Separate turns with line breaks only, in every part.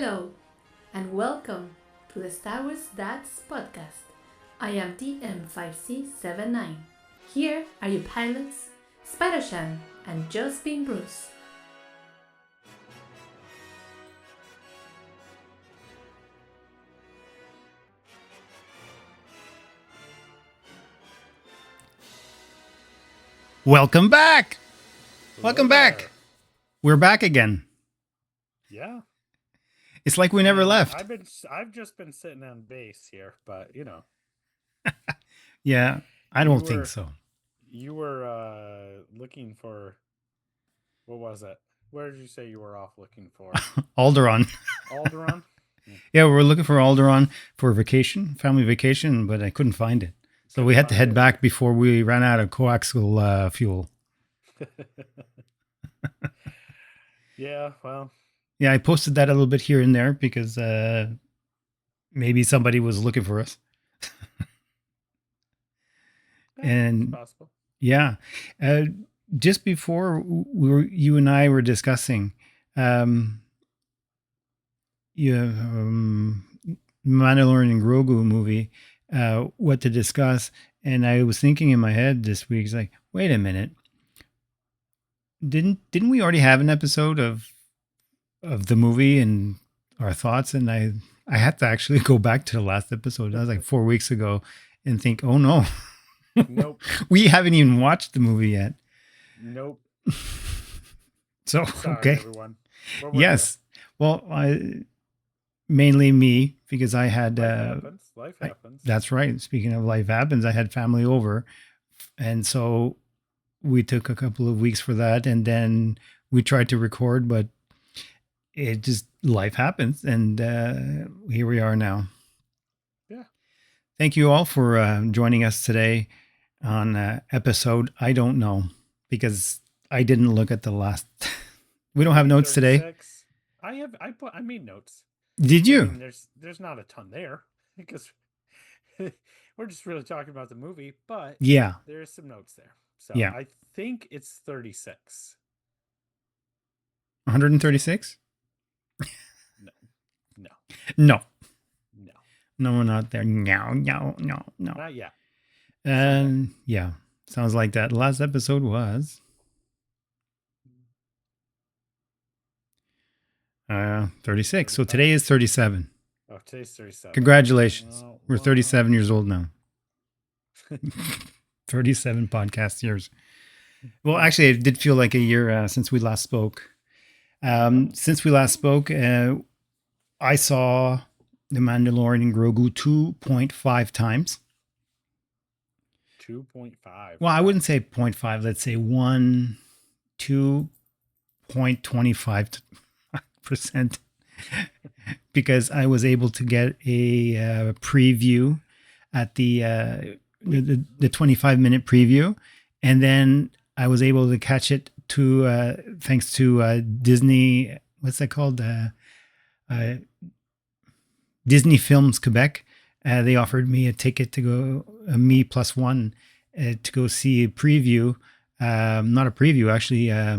Hello, and welcome to the Star Wars Dads podcast. I am TM5C79. Here are your pilots, Spidershan and Just Being Bruce.
Welcome back. Welcome
Hello
back.
there.
We're back again.
Yeah,
It's like we never
and
left.
I've just been sitting on base here, but
Yeah, I
you
don't think
were
so.
you were looking for, what was it? Where did you say you were off looking for?
Alderaan.
Alderaan?
Yeah, we were looking for Alderaan for vacation, family vacation, but I couldn't find it. So we
Couldn't
had to
find
head
it.
back before we ran out of coaxial fuel.
Yeah, well,
Yeah, I posted that a little bit here and there because maybe somebody was looking for us.
it's
And
possible.
yeah, uh, just before you and I were discussing, um, yeah, Mandalorian Grogu movie, what to discuss. And I was thinking in my head this week, it's like, wait a minute, didn't we already have an episode of the movie and our thoughts? And I had to actually go back to the last episode. That was like 4 weeks ago, and think, oh no,
Nope.
we haven't even watched the movie yet.
Nope.
So
Sorry,
okay,
everyone. What were
yes, well, mainly me because I had
Life happens. Life happens.
that's right. Speaking of life happens, I had family over, and so we took a couple of weeks for that, and then we tried to record, but it just life happens, and here we are now.
Yeah.
Thank you all for joining us today on episode. I don't know because I didn't look at the last. We don't have notes today.
36. I made notes.
Did
I
you?
mean, there's not a ton there because we're just really talking about the movie, but
Yeah.
there is some notes there. So
Yeah.
I think it's 36.
136?
No, no,
No.
no,
No, we're not there. No.
not yet.
And yeah, sounds like that. Last episode was 36. So today is 37.
Oh, today's 37.
Congratulations. We're 37 years old now. 37 podcast years. Well, actually, it did feel like a year since we last spoke. Since we last spoke, I saw The Mandalorian Grogu 2.5 times.
2.5.
Well, I wouldn't say 0.5. Let's say 2.25% because I was able to get a preview at the 25-minute preview, and then I was able to catch it to thanks to Disney. What's that called? Disney Films Quebec. They offered me a ticket to go, me plus one, to go see a preview. Not a preview, actually, a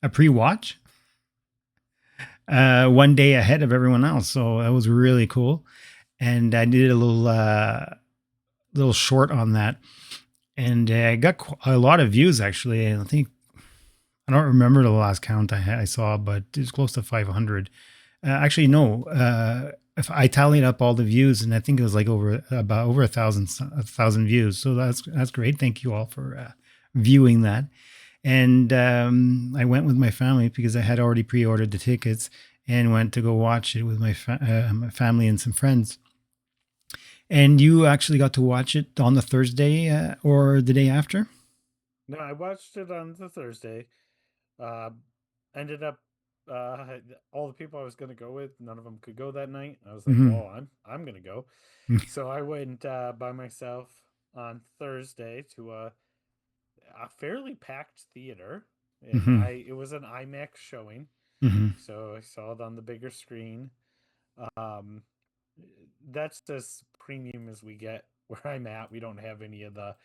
pre-watch. 1 day ahead of everyone else, so that was really cool. And I did a little short on that, and I got a lot of views actually. I think I don't remember the last count I saw, but it was close to 500. Actually, no. If I tallied up all the views, and I think it was like over 1,000 views. So that's great. Thank you all for viewing that. And I went with my family because I had already pre-ordered the tickets and went to go watch it with my family and some friends. And you actually got to watch it on the Thursday or the day after?
No, I watched it on the Thursday. Ended up all the people I was going to go with, none of them could go that night. I was like, well, I'm going to go. So I went by myself on Thursday to a fairly packed theater, and it was an IMAX showing. So I saw it on the bigger screen. That's as premium as we get where I'm at. We don't have any of the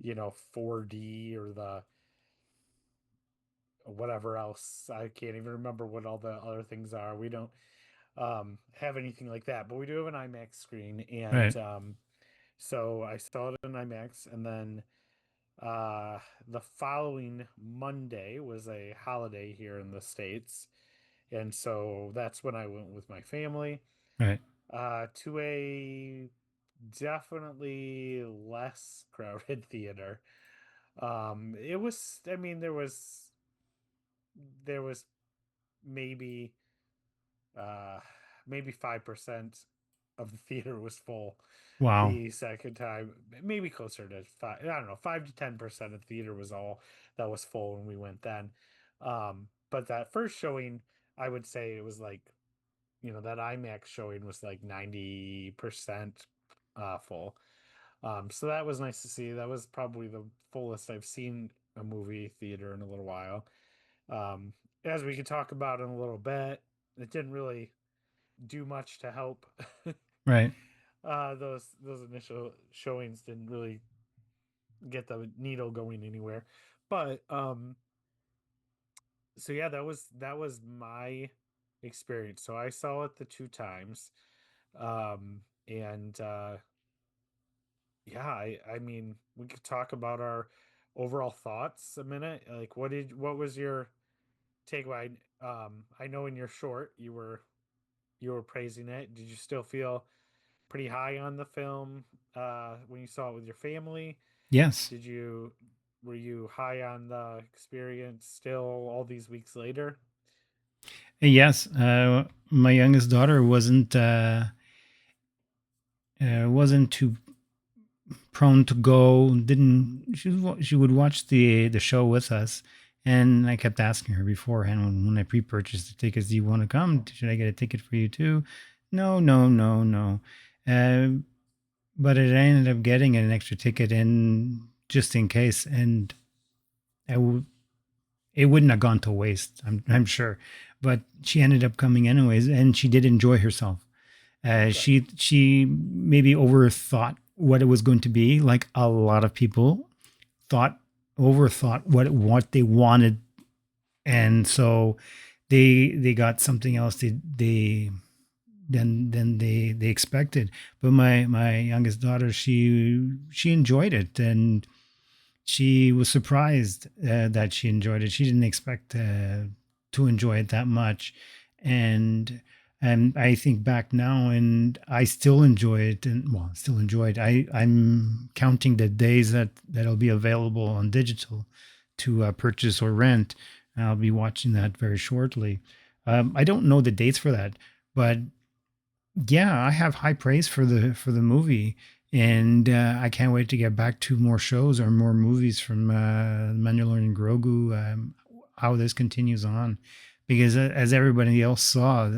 4D or the whatever else. I can't even remember what all the other things are. We don't have anything like that, but we do have an IMAX screen, and
Right.
so I saw it in IMAX, and then the following Monday was a holiday here in the States, and so that's when I went with my family
Right.
to a definitely less crowded theater. It was, I mean, there was maybe uh maybe 5% of the theater was full
Wow.
the second time, maybe closer to five, I don't know, 5 to 10% of the theater was all that was full when we went then. But that first showing, I would say it was like, that IMAX showing was like 90% full. So that was nice to see. That was probably the fullest I've seen a movie theater in a little while. um as we could talk about in a little bit, it didn't really do much to help.
Right.
Those initial showings didn't really get the needle going anywhere. But so yeah, that was my experience. So I saw it the two times. And yeah, I mean, we could talk about our overall thoughts a minute. Like, what was your takeaway? I know in your short you were praising it. Did you still feel pretty high on the film when you saw it with your family?
Yes.
Did you Were you high on the experience still all these weeks later?
Yes. My youngest daughter wasn't too prone to go. Didn't she would watch the show with us, and I kept asking her beforehand when I pre-purchased the tickets, "Do you want to come? Should I get a ticket for you too?" No, no, no, no. Uh, but I ended up getting an extra ticket in just in case, and I w- it wouldn't have gone to waste. I'm sure, but she ended up coming anyways, and she did enjoy herself.
Good.
She maybe overthought what it was going to be, like a lot of people thought overthought what they wanted, and so they got something else they than they expected. But my youngest daughter, she enjoyed it, and she was surprised that she enjoyed it. She didn't expect to enjoy it that much, and I think back now, and I still enjoy it, and well, still enjoy it. I'm counting the days that'll be available on digital to purchase or rent. I'll be watching that very shortly. I don't know the dates for that, but yeah, I have high praise for the movie, and I can't wait to get back to more shows or more movies from Mandalorian Grogu. How this continues on, because as everybody else saw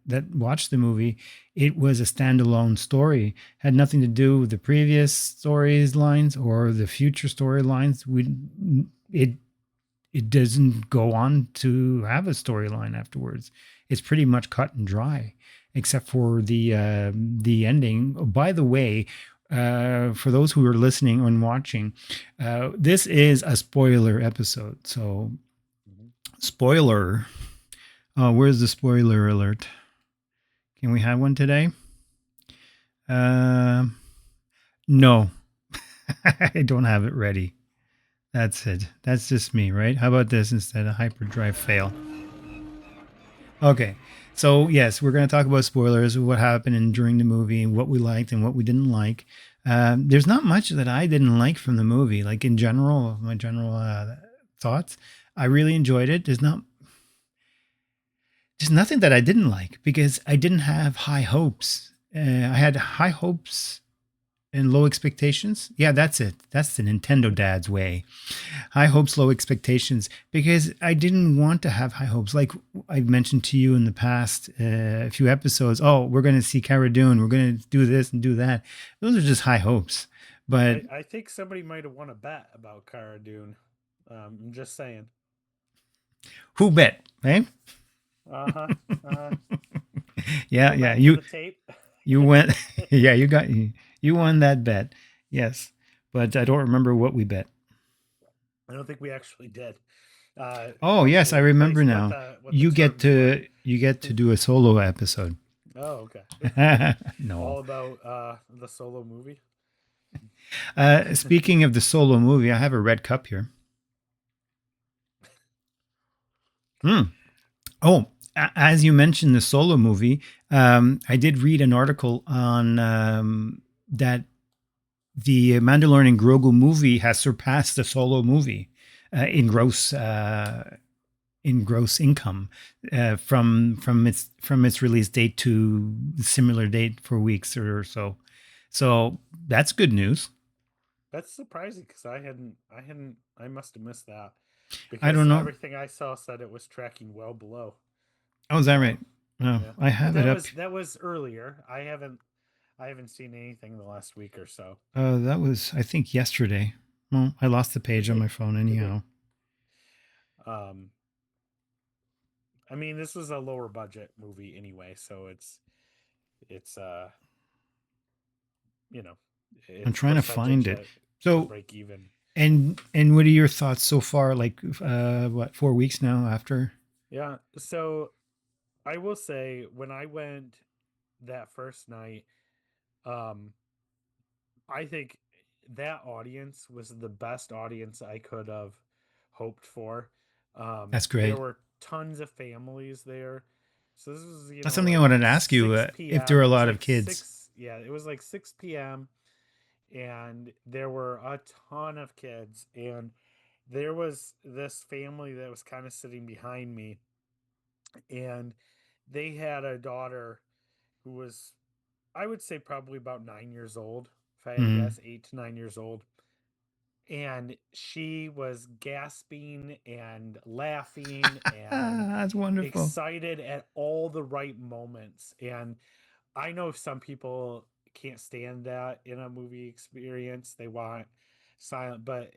that watched the movie, it was a standalone story. Had nothing to do with the previous stories lines or the future storylines. We it it doesn't go on to have a storyline afterwards. It's pretty much cut and dry, except for the ending. By the way, for those who are listening and watching, this is a spoiler episode. So,
Hmm.
spoiler. Where's the spoiler alert? Can we have one today? Uh, no, I don't have it ready. That's it. That's just me, right? How about this instead of hyperdrive fail? Okay. So, yes, we're going to talk about spoilers of what happened during the movie and what we liked and what we didn't like. There's not much that I didn't like from the movie. Like in general, my general thoughts, I really enjoyed it. There's nothing that I didn't like because I didn't have high hopes. I had high hopes and low expectations. Yeah, that's it. That's the Nintendo dad's way. High hopes, low expectations, because I didn't want to have high hopes. Like I've mentioned to you in the past a few episodes, oh, we're going to see Cara Dune, we're going to do this and do that. Those are just high hopes. But
I think somebody might have won a bet about Cara Dune. I'm just saying.
who bet, eh?
Uh-huh. Uh-huh.
Yeah,
Go
yeah.
back to the tape.
You went. Yeah, you won that bet. Yes, but I don't remember what we bet.
I don't think we actually did.
Oh yes, I
actually
remember
replace
now.
what the terms were.
You get to do a solo episode.
Oh, okay.
No.
All about the solo movie.
Speaking of the solo movie, I have a red cup here. Mm. Oh, as you mentioned, the solo movie, I did read an article on that the Mandalorian Grogu movie has surpassed the solo movie in gross income from its release date to similar date for weeks or so. So that's good news.
That's surprising because I must have missed that
I
because
don't know.
everything I saw said it was tracking well below.
Oh, is that right?
So
Oh,
yeah,
I
but
have it up.
that was earlier. I haven't seen anything the last week or so.
That was, I think, yesterday. Well, I lost the
Could
page on
be,
my phone
could be.
anyhow.
Um, I mean, this was a lower budget movie anyway, so it's you know,
I'm
its
trying to find
percentage
it.
to
So,
break even.
and what are your thoughts so far? Like, what, 4 weeks now after?
Yeah. So I will say when I went that first night, um, I think that audience was the best audience I could have hoped for.
That's
There
great.
were tons of families there. So this was,
That's something I
like
wanted to ask you.
6
If there are
p.m.
a
It was
lot of
like
kids.
it was like 6 p.m. and there were a ton of kids. And there was this family that was kind of sitting behind me, and they had a daughter who was, I would say, probably about 9 years old, if I had to
Mhm.
guess, 8 to 9 years old. And she was gasping and laughing and
That's wonderful.
excited at all the right moments. And I know some people can't stand that in a movie experience. They want silent, but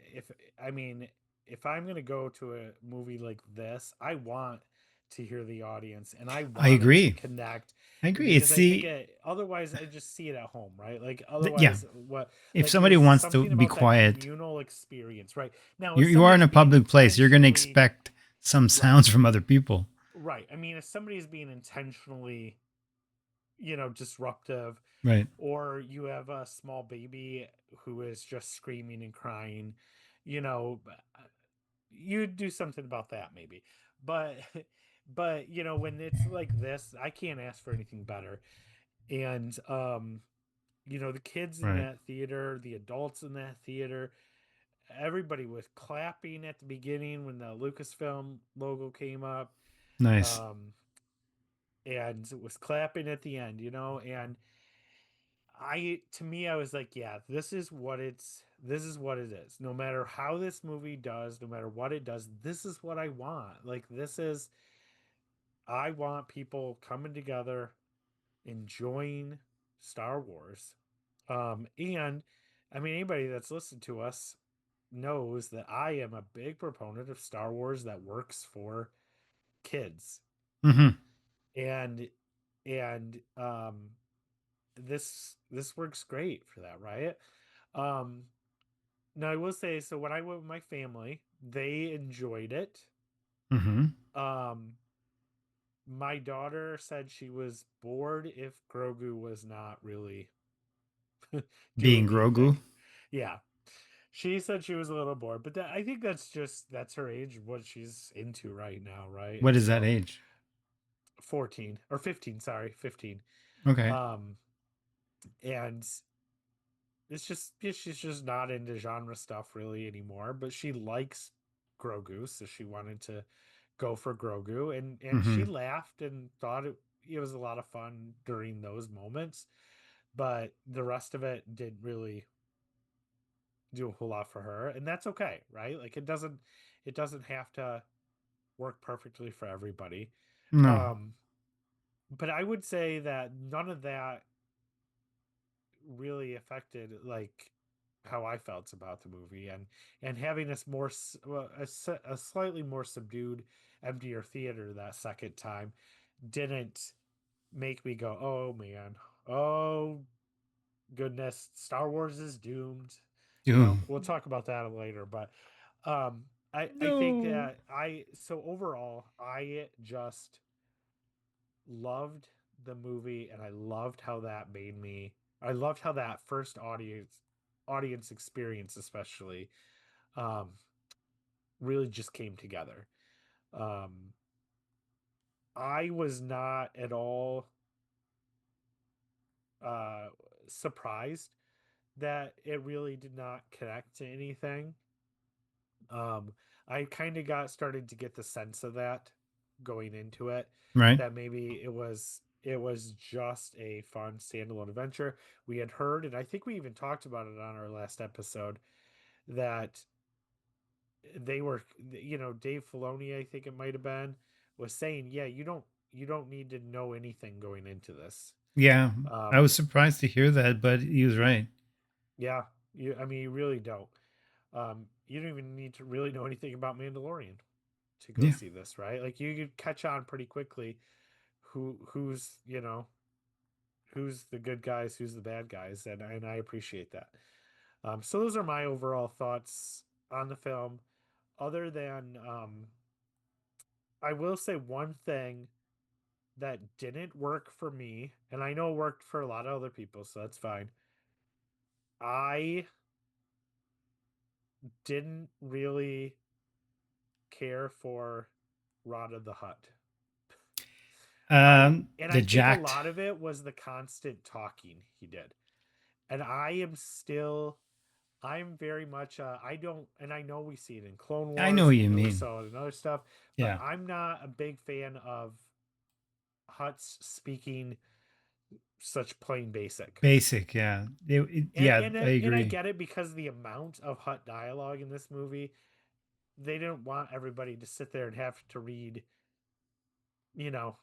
I mean, if I'm going to go to a movie like this, I want to hear the audience and I
I
want it to
agree.
connect,
I agree.
because
It's
I think
the,
otherwise I just see it at home, right? Like
yeah.
otherwise what,
If
like
somebody
there's
wants to
something
be
about that
quiet,
communal experience, right? Now, if
you are in
somebody's
a
being
public place. You're going to
intentionally
expect some
right,
sounds from other people.
right. I mean, if somebody's being intentionally, disruptive,
Right.
or you have a small baby who is just screaming and crying, you know, you'd do something about that maybe. But but when it's like this, I can't ask for anything better. And the kids in
Right.
that theater, the adults in that theater, everybody was clapping at the beginning when the Lucasfilm logo came up.
Nice.
Um and it was clapping at the end, and to me, I was like, yeah, this is what it is. No matter how this movie does, no matter what it does, this is what I want. Like, I want people coming together, enjoying Star Wars. And I mean, anybody that's listened to us knows that I am a big proponent of Star Wars that works for kids.
Hmm.
And, and this works great for that, right? Um, Now I will say, so when I went with my family, they enjoyed it.
Hmm.
Um, my daughter said she was bored if Grogu was not really
Being
doing anything.
Grogu.
Yeah, she said she was a little bored, but I think that's her age, what she's into right now, right?
What
And
is that
so
age?
14 or 15, sorry, 15.
Okay.
Um, and it's just, yeah, she's just not into genre stuff really anymore, but she likes Grogu, so she wanted to go for Grogu, and she
Hmm.
laughed and thought it was a lot of fun during those moments, but the rest of it didn't really do a whole lot for her, and that's okay, right? Like it doesn't have to work perfectly for everybody.
No.
Um, but I would say that none of that really affected like how I felt about the movie, and having this a slightly more subdued, emptier theater that second time didn't make me go, "Oh man, oh goodness, Star Wars is doomed."
Doom.
We'll talk about that later, but I think
No.
that I so overall I just loved the movie, and I loved how that made me. I loved how that first audience experience, especially, um, really just came together. Um, I was not at all uh, surprised that it really did not connect to anything. Um, I kind of got started to get the sense of that going into it,
Right.
that maybe it was just a fun standalone adventure. We had heard, and I think we even talked about it on our last episode, that they were, Dave Filoni, I think it might have been, was saying, yeah, you don't need to know anything going into this.
Yeah. I
Um,
was surprised to hear that, but he was right.
yeah, I mean, you really don't. You don't even need to really know anything about Mandalorian to go
Yeah.
see this, right? Like you could catch on pretty quickly who's the good guys, who's the bad guys, and I appreciate that. So those are my overall thoughts on the film. Other than I will say one thing that didn't work for me, and I know it worked for a lot of other people, so that's fine. I didn't really care for Rod of the Hut. I
The
think a
jacked.
lot of it was the constant talking he did. And I'm very much I don't, and I know we see it in Clone
I know
Wars,
what
and I
you
know we
mean.
saw it in other stuff, but
Yeah.
I'm not a big fan of Huts speaking such plain basic.
Basic. Yeah.
And
Yeah.
and
I
and I
agree.
get it, because the amount of Hut dialogue in this movie, they didn't want everybody to sit there and have to read, you know,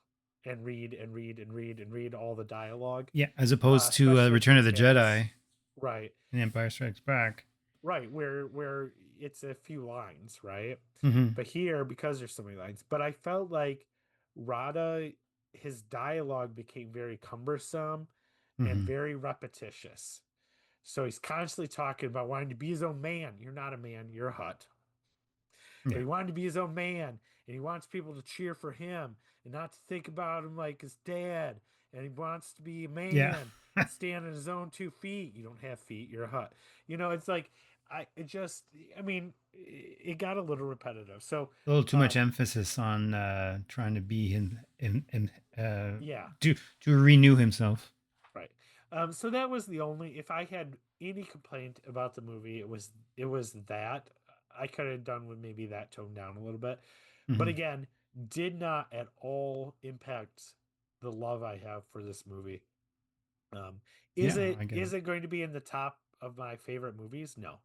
and read and read and read and read all the dialogue,
Yeah. As opposed to
especially
Return of
since
the
Hannah's
Jedi
right.
and Empire Strikes Back.
Right, where it's a few lines, right?
Hmm.
But here, because there's so many lines, but I felt like Rada, his dialogue became very cumbersome and
Hmm.
very repetitious. So he's constantly talking about wanting to be his own man. You're not a man, you're a hut. But
Yeah.
he wanted to be his own man, and he wants people to cheer for him and not to think about him like his dad. And he wants to be a
Yeah.
man
A
and stand on his own 2 feet. You don't have feet, you're a hut. It's like I mean, it got a little repetitive. So,
little too much
um,
emphasis on trying to be him
yeah,
to renew himself.
right. So that was the only. If I had any complaint about the movie, it was that I could have done with maybe that toned down a little bit. But
Hmm.
again, did not at all impact the love I have for this movie. Um, is
Yeah,
it
I get it.
is it going to be in the top of my favorite movies? No.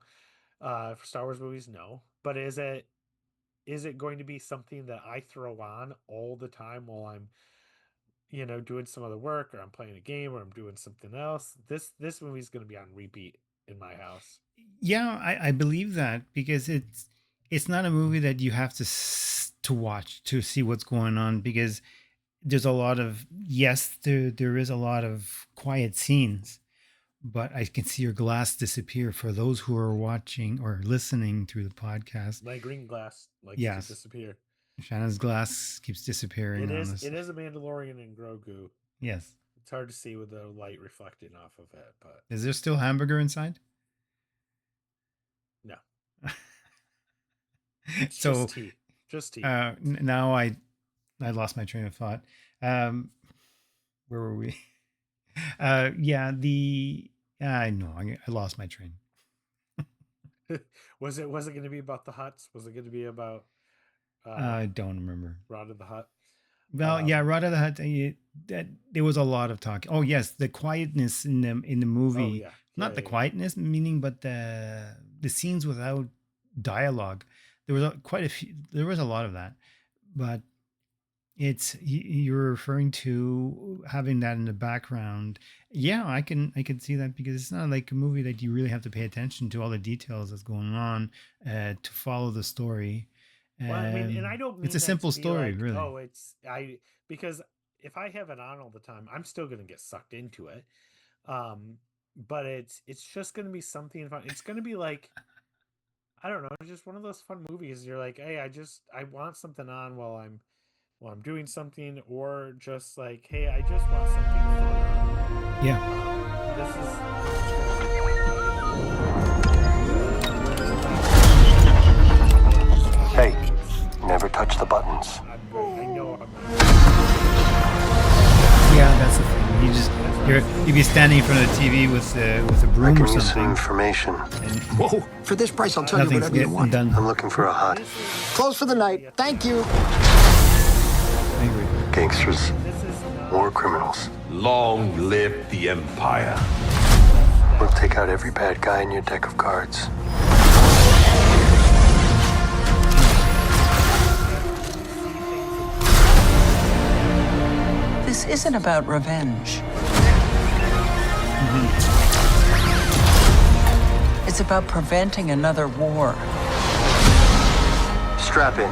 For Star Wars movies, no. But is it going to be something that I throw on all the time while I'm doing some other work, or I'm playing a game, or I'm doing something else? This movie's going to be on repeat in my house.
Yeah, I believe that because it's not a movie that you have to watch to see what's going on because there's a lot of yes there is a lot of quiet scenes, but I can see your glass disappear for those who are watching or listening through the podcast.
My green glass likes to
Yes,
disappear.
Shannon's glass keeps disappearing
It
on
is
us.
it is a Mandalorian and Grogu.
Yes.
It's hard to see with the light reflecting off of it, but
Is there still hamburger inside?
no, it's just
So
tea, just tea.
now I lost my train of thought. Um, where were we? Yeah, the I know I lost my train.
Was it going to be about the huts? Was it going to be about uh
I don't remember.
Rod of the Hut?
Well, yeah,
Um,
Rada the Hut. That there was a lot of talking. Oh yes, the quietness in the
oh
movie.
yeah, yeah,
Not the
yeah, yeah.
quietness meaning, but the scenes without dialogue. There was quite a few. There was a lot of that, but you're referring to having that in the background. Yeah, I can see that because it's not like a movie that you really have to pay attention to all the details that's going on to follow the story.
Well, I mean, and I don't
It's
mean
a
that to
simple
be
story,
like,
really.
oh, because if I have it on all the time, I'm still going to get sucked into it. Um, but it's just going to be something fun. It's going to be like I don't know, it's just one of those fun movies. You're like, hey, I want something on while I'm doing something, or just like, hey, I just want something fun on.
Yeah.
This is whereas
Hey, never touch the buttons.
I'm great. I know I'm not.
Yeah, that's the thing. You'd be standing in front of the TV with a
I
broom
can
or
use some
something.
information.
Whoa, for this price, I'll tell you
Nothing's
whatever you
getting
want.
done.
I'm looking for a hot
Close for the night. Thank you.
I agree.
gangsters,
This is not.
war criminals.
Long live the Empire.
We'll take out every bad guy in your deck of cards.
This isn't about revenge. It's about preventing another war.
Strap in.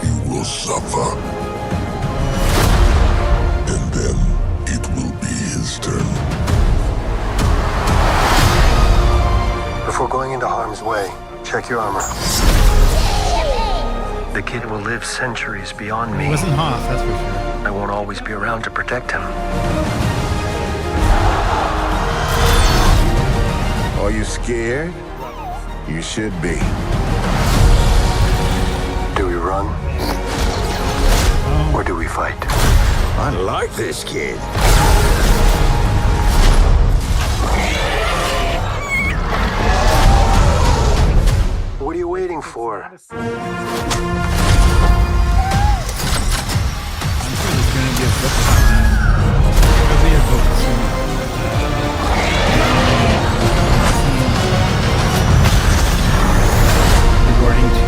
You will suffer. And then it will be his turn.
Before going into harm's way, check your armor. The kid will live centuries beyond
It
me.
wasn't Hoff, that's for sure.
I won't always be around to protect him.
Are you scared? You should be.
Do we run? Or do we fight?
I like this kid.
What are you waiting for?
Not a scene.
I'm sure there's going to be a book on that. There'll be a book soon. According to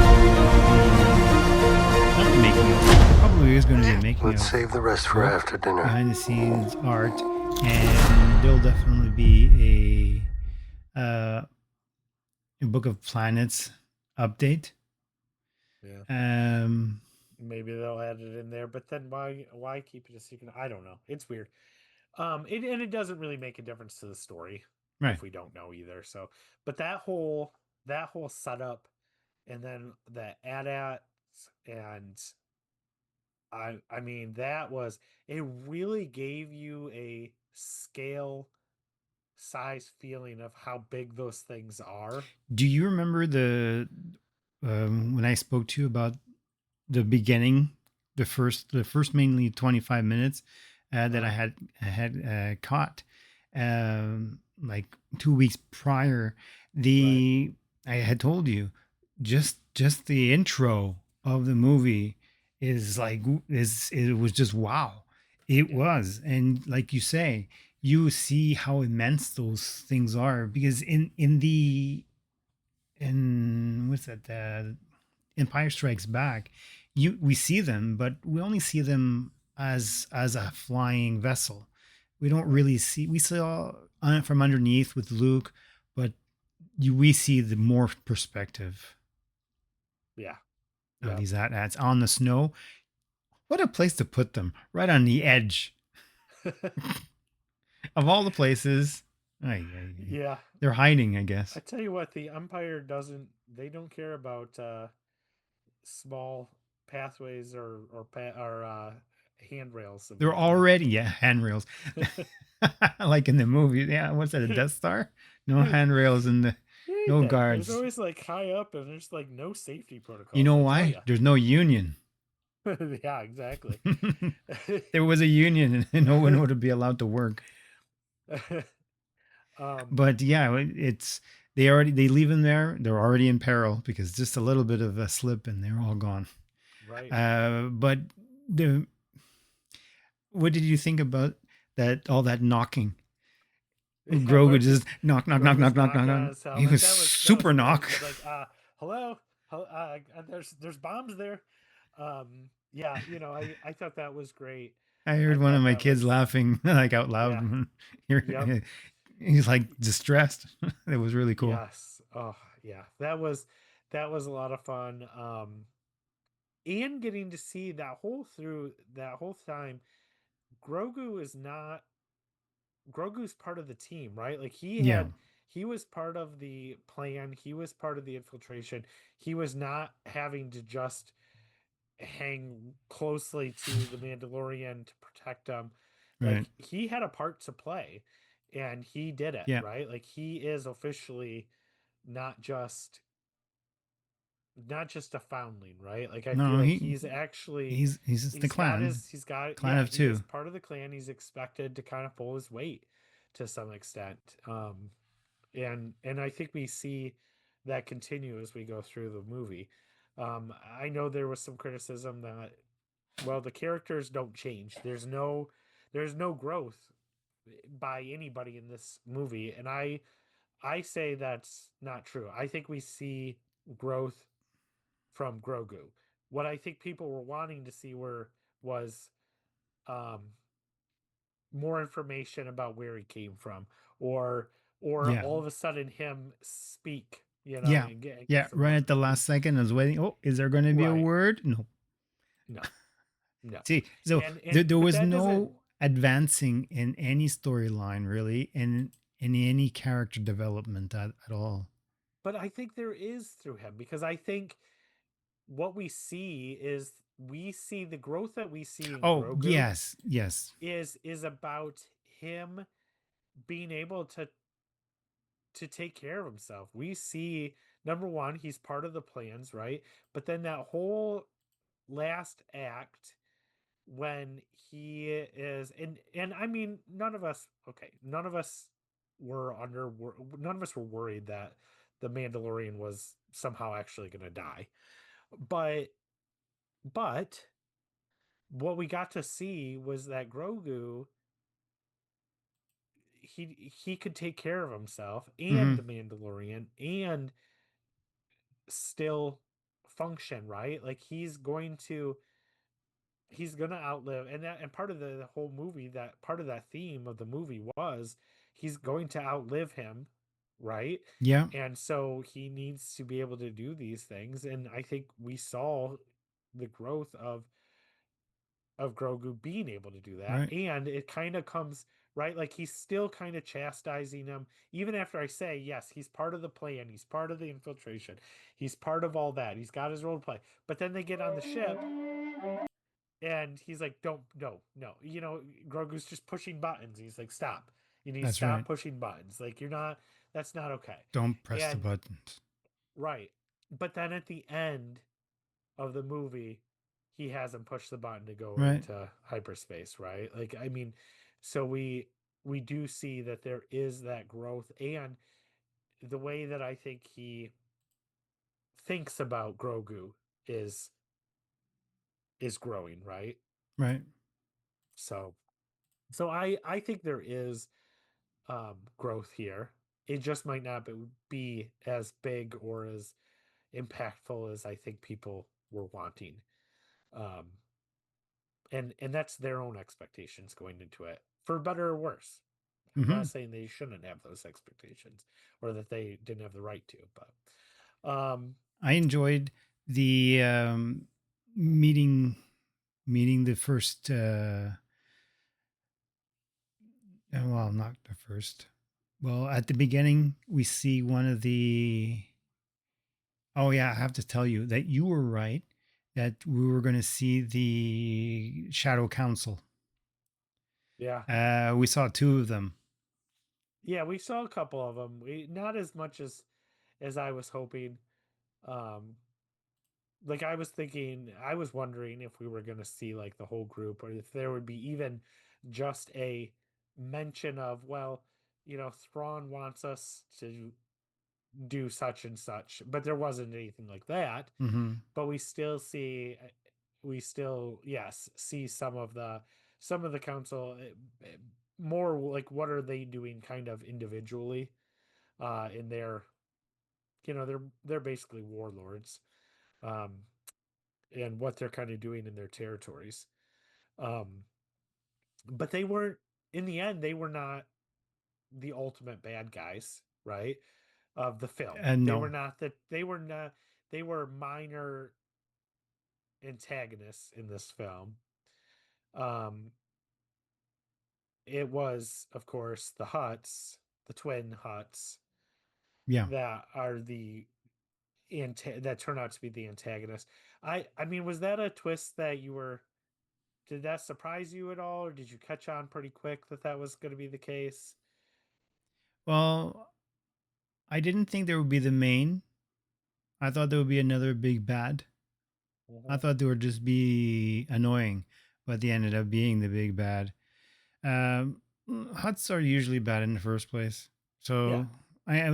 not the making of, probably is going to be a making
Let's
of
save the rest for after dinner.
behind the scenes art, and there'll definitely be a Book of Planets update.
Yeah.
Maybe
They'll add it in there, but then why keep it a secret? I don't know. It's weird. And it doesn't really make a difference to the story
Right.
if we don't know either. So, but that whole setup, and then the AT-ATs, and I mean it really gave you a scale size feeling of how big those things are.
Do you remember when I spoke to you about the beginning, the first mainly 25 minutes that I had caught, like 2 weeks prior? I had told you just the intro of the movie is it was just wow. It was, and like you say, you see how immense those things are, because in what's that, Empire Strikes Back, we see them, but we only see them as a flying vessel. We don't really see. We saw from underneath with Luke, but we see the more perspective
Yeah.
of these AT-ATs on the snow. What a place to put them, right on the edge of all the places.
Yeah.
They're hiding, I guess.
I tell you what, the Empire they don't care about small pathways or handrails. and
They're
whatnot.
already handrails, like in the movie. Yeah, what's that? A Death Star? No handrails in the no
Anything.
guards.
There's always like high up, and there's like no safety protocols.
You know
I tell
why?
ya.
There's no union.
Yeah, exactly.
There was a union, and no one would be allowed to work. But yeah, it's they leave them there. They're already in peril because just a little bit of a slip and they're all gone.
Right.
But what did you think about that? All that knocking.
Yeah,
Grogu
where
just knock.
Grogu's knocking on his
He
helmet.
was
That
super
fun.
knock.
He's like, hello, there's bombs there. Yeah, I thought that was great.
I heard one of
thought
my
that
kids
was-
laughing like out loud.
Yep.
He's like distressed. It was really cool.
Yes. Oh, yeah. That was a lot of fun. And getting to see that whole time, Grogu is not Grogu's part of the team, right? Like
Yeah.
he was part of the plan, he was part of the infiltration. He was not having to just hang closely to the Mandalorian to protect him.
Right.
Like he had a part to play and he did it,
Yeah.
right? Like he is officially not just a foundling, right? Like I feel
No,
like he's actually
he's the clan.
he's got
Clan
yeah,
of
he is
two.
part of the clan. He's expected to kind of pull his weight to some extent. And I think we see that continue as we go through the movie. I know there was some criticism that well, the characters don't change. There's no growth by anybody in this movie, and I say that's not true. I think we see growth from Grogu. What I think people were wanting to see was um, more information about where he came from, or
Yeah.
all of a sudden him speak,
Yeah.
and get
Yeah.
some
Right
words.
at the last second, I was waiting. Oh, is there going to be a
Right?
word? No.
No, no.
See, so
And
there
but
was
that doesn't.
no advancing in any storyline really, and in any character development at all.
But I think there is through him because I think what we see the growth that we see in
Oh,
Grogu
yes, yes.
is about him being able to take care of himself. We see number one, he's part of the plans, right? But then that whole last act when he is and I mean none of us okay, none of us were worried that the Mandalorian was somehow actually going to die. But but what we got to see was that Grogu he could take care of himself and
Mm-hmm.
the Mandalorian and still function, right? Like he's gonna outlive and part of the whole movie, that part of that theme of the movie was he's going to outlive him, right?
Yeah.
And so he needs to be able to do these things. And I think we saw the growth of Grogu being able to do that.
Right.
And it kind of comes right, like he's still kind of chastising him, even after I say, yes, he's part of the plan, he's part of the infiltration, he's part of all that, he's got his role to play. But then they get on the ship and he's like, don't, no, no. Grogu's just pushing buttons. He's like, stop. You need to
That's
stop
right.
pushing buttons. Like, that's not okay.
Don't press the
And,
buttons.
right. But then at the end of the movie, he has him push the button to go
Right.
into hyperspace, right? Like, I mean, so we do see that there is that growth, and the way that I think he thinks about Grogu is growing, right?
Right.
So I think there is growth here. It just might not be as big or as impactful as I think people were wanting. Um, and that's their own expectations going into it, for better or worse. I'm
Mm-hmm.
not saying they shouldn't have those expectations or that they didn't have the right to, but
I enjoyed the meeting the first. Well, not the first. Well, at the beginning, we see one of the. Oh yeah, I have to tell you that you were right that we were going to see the Shadow Council.
yeah,
We saw two of them.
yeah, we saw a couple of them. Not as much as I was hoping. Um, like I was wondering if we were going to see like the whole group, or if there would be even just a mention of, well, Thrawn wants us to do such and such, but there wasn't anything like that.
Mm-hmm.
But we still, yes, see some of the council, more like what are they doing kind of individually, in their, they're basically warlords, um, and what they're kind of doing in their territories. Um, but they weren't, in the end, they were not the ultimate bad guys, right? Of the film. They were
No.
not they were minor antagonists in this film. Um, it was, of course, the Hutts, the twin Hutts,
Yeah.
that are that turn out to be the antagonist. I mean, was that a twist that you were? Did that surprise you at all, or did you catch on pretty quick that that was going to be the case?
Well, I didn't think there would be the main. I thought there would be another big bad. I
Mhm.
thought they would just be annoying, but they ended up being the big bad. Um, Huts are usually bad in the first place,
Yeah.
so I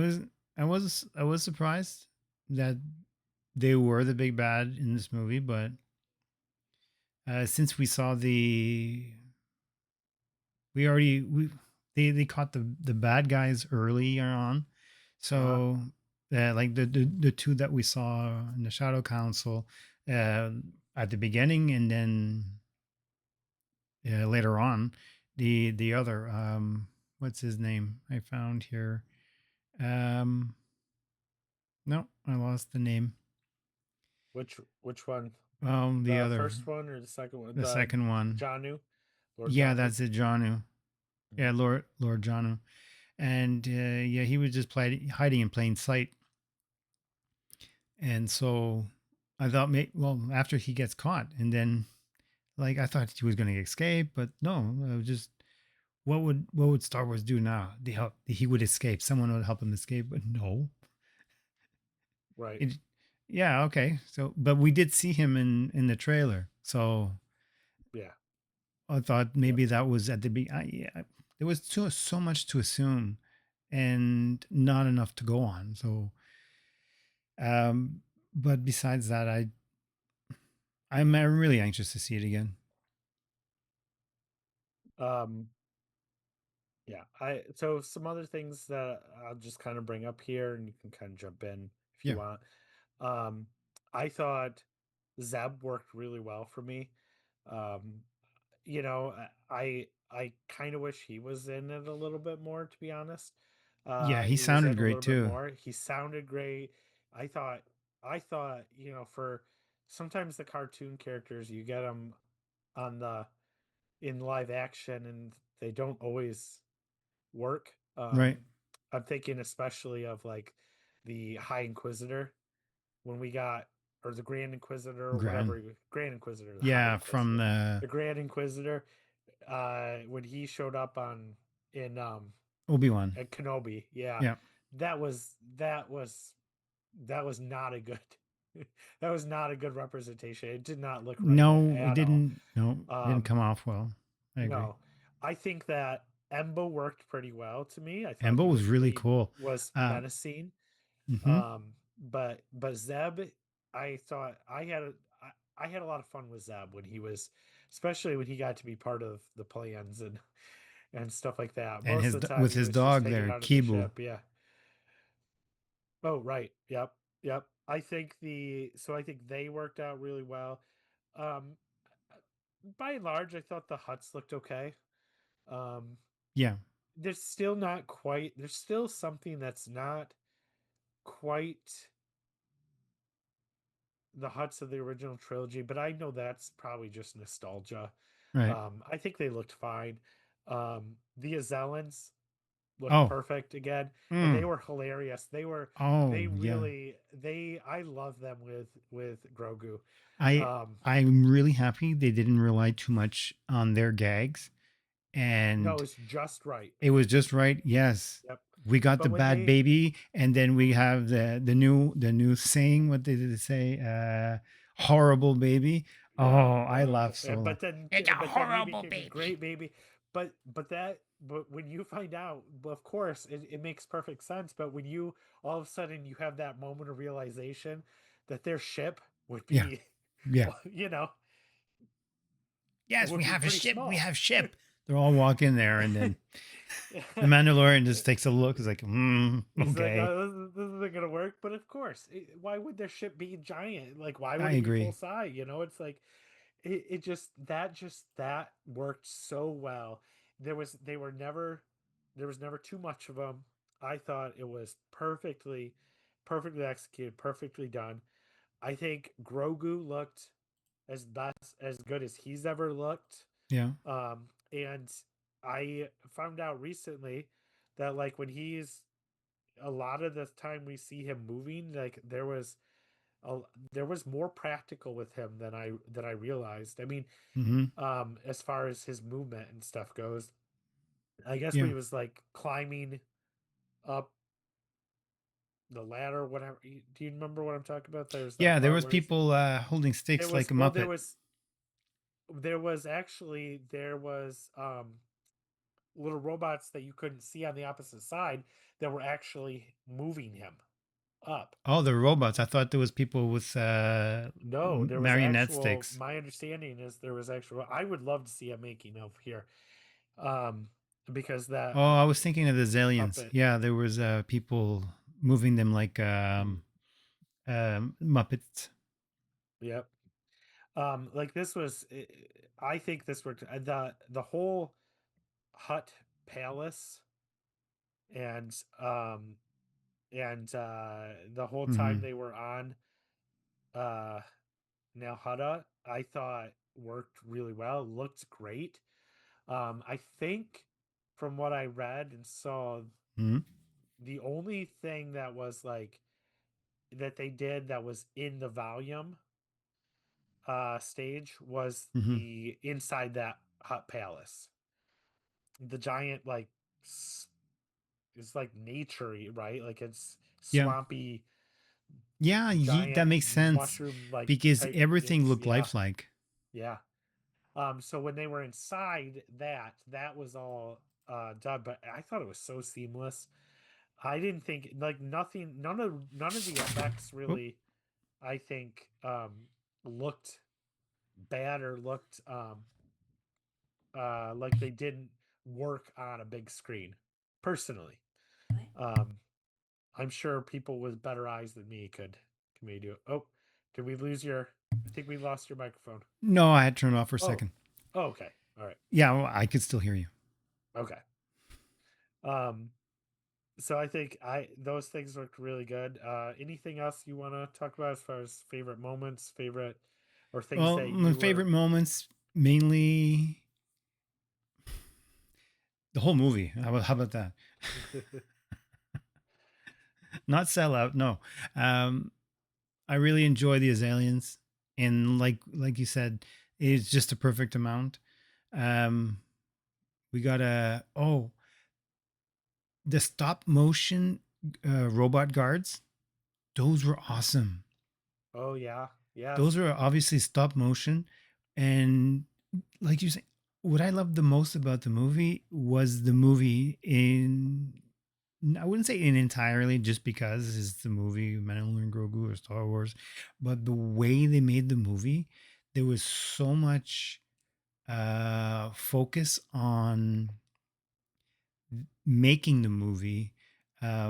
was surprised that they were the big bad in this movie. But since we saw we already we they caught the bad guys earlier on,
Uh-huh.
so like the two that we saw in the Shadow Council uh, at the beginning, and then later on, the other what's his name? I found here. Um, no, I lost the name.
Which one?
The
The
other,
first one or the second one?
the second
The
one.
Janu, Lord
Yeah,
Janu.
that's it, Janu. Yeah,
Mhm.
Lord Janu, and yeah, he was just hiding in plain sight, and so I thought, well, after he gets caught, and then like I thought he was going to escape, but no, it was just what would Star Wars do now? He would escape. Someone would help him escape, but no.
Right.
It, yeah, okay. So, but we did see him in the trailer, so
Yeah.
I thought
Yep.
maybe that was at the beginning. Yeah, there was so much to assume, and not enough to go on. So, but besides that, I'm really anxious to see it again.
Um, yeah. So some other things that I'll just kind of bring up here, and you can kind of jump in if you
Yeah,
want. Um, I thought Zeb worked really well for me. Um, you know, I kind of wish he was in it a little bit more, to be honest.
yeah, he
He was
sounded
in a
great
little bit
too.
more. He sounded great. I thought for sometimes the cartoon characters you get them on the in live action and they don't always work.
Right,
I'm thinking especially of like the High Inquisitor when we got or the Grand Inquisitor or
Grand.
whatever Grand Inquisitor, the High
Yeah, from
Inquisitor, the Grand Inquisitor, when he showed up on in
Obi-Wan.
at Kenobi, yeah,
Yeah.
that was that was that was not a good that was not a good representation. It did not look right
No, it
at all.
didn't. No, it didn't
Um,
come off well. I agree.
no, I think that Embo worked pretty well to me. I thought
Embo was really
he
cool.
was
Uh,
menacing.
hmm
But Zeb, I thought I had a lot of fun with Zeb when he was, especially when he got to be part of the plans and stuff like that.
and
Most of the time
with
he
his
was just
dog
hanging
there,
out at the
Kibu.
ship. Yeah. Oh, right. Yep. Yep. I think they worked out really well. Um, by and large, I thought the huts looked okay. Um,
Yeah,
there's still something that's not quite the huts of the original trilogy, but I know that's probably just nostalgia.
right.
I think they looked fine. The Azellans looked
Oh,
perfect again, and they
mm,
were hilarious. They
oh, yeah.
really I love them with Grogu.
I
Um,
I'm really happy they didn't rely too much on their gags,
no,
and
it's just right.
it was just right. Yes,
Yep.
we got the
But when
bad
they
baby, and then we have the new saying. What did it say? Horrible baby. Oh,
Yeah,
I laughed so loud. It's a
but then he
horrible
became a
baby.
great baby. But when you find out, well, of course, it makes perfect sense. But when you all of a sudden you have that moment of realization that their ship would
Yeah,
be,
yeah.
well, you know,
Yes,
would
we
be
have a
pretty
ship. We
small.
have ship. They're all walking there, and then the Mandalorian just takes a look. Is like,
He's like,
okay.
oh, this isn't gonna work. But of course, why would their ship be giant? Like, why would
I
it be full
agree.
size? You know, it's like that worked so well. They were never there was never too much of them. I thought it was perfectly executed, perfectly done. I think Grogu looked as good as he's ever looked.
Yeah.
And I found out recently that like when he's a lot of the time we see him moving, like a, there was more practical with him than I realized. I mean,
Mm-hmm.
as far as his movement and stuff goes, I guess when
Yeah.
he was like climbing up the ladder, whatever. Do you remember what I'm talking about? There's that
Yeah, there
part
was
where he's
people holding
there
sticks like
was
a
well
Muppet.
there was little robots that you couldn't see on the opposite side that were actually moving him up.
Oh, the robots. I thought there was people with
No, there was
marionette
actual.
sticks.
My understanding is there was actual. I would love to see a making of here, um, because that
Oh, I was thinking of the Zalians.
puppet.
Yeah, there was people moving them like
Mm,
Muppets.
yep. Like this was. I think this worked. The whole hut palace and the whole time
Mm-hmm.
they were on uh Nalhada, I thought worked really well, looked great. I think from what I read and saw,
Mm-hmm.
the only thing that was like that they did that was in the volume stage was
Mm-hmm.
the inside that hut palace. The giant like it's like naturey, right? Like it's
Yeah.
swampy,
Yeah, that
giant
makes sense
mushroom like
because
type
everything
things.
looked
Yeah,
lifelike.
yeah. So when they were inside that was all done, but I thought it was so seamless. I didn't think like none of the effects
Oh,
really, I think, looked bad or looked like they didn't work on a big screen. Personally, um, I'm sure people with better eyes than me could maybe do it. Oh, did we lose your? I think we lost your microphone.
no, I had to turn it off for a
Oh,
second.
oh, okay, all right,
Yeah, well, I could still hear you.
okay. Um, so I think I those things looked really good. Anything else you want to talk about as far as favorite moments, favorite or things
Well,
that
my
you were?
favorite moments mainly the whole movie. How about that? Not sell out. No. Um, I really enjoy the Azalians, and like you said, it's just a perfect amount. Um, we got the stop motion robot guards. Those were awesome.
Oh yeah,
Those
yes.
are obviously stop motion, and like you say, what I loved the most about the movie was the movie in. I wouldn't say in entirely just because it's the movie Mandalorian Grogu or Star Wars, but the way they made the movie, there was so much focus on making the movie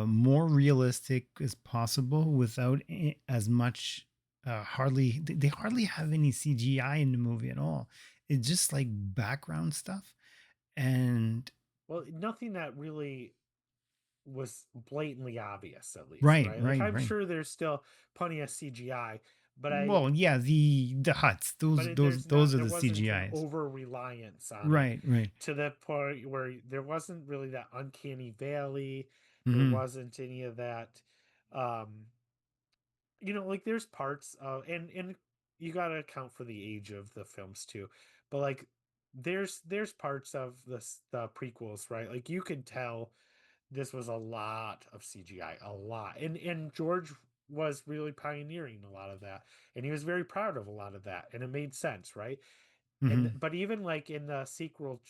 more realistic as possible without as much hardly they hardly have any CGI in the movie at all. It's just like background stuff and
Well, nothing that really was blatantly obvious, at least,
right,
right? Like
right,
I'm
right.
sure there's still plenty of CGI, but
Well, yeah, the huts, those are
there
the
wasn't an
CGIs.
over reliance on it
Right, right.
to the point where there wasn't really that uncanny valley. There
Hmm.
wasn't any of that. Um, like there's parts of and you got to account for the age of the films too, but like there's parts of the prequels, right? Like you could tell this was a lot of CGI, a lot. And George was really pioneering a lot of that, and he was very proud of a lot of that, and it made sense, right? And
Hmm.
but even like in the sequel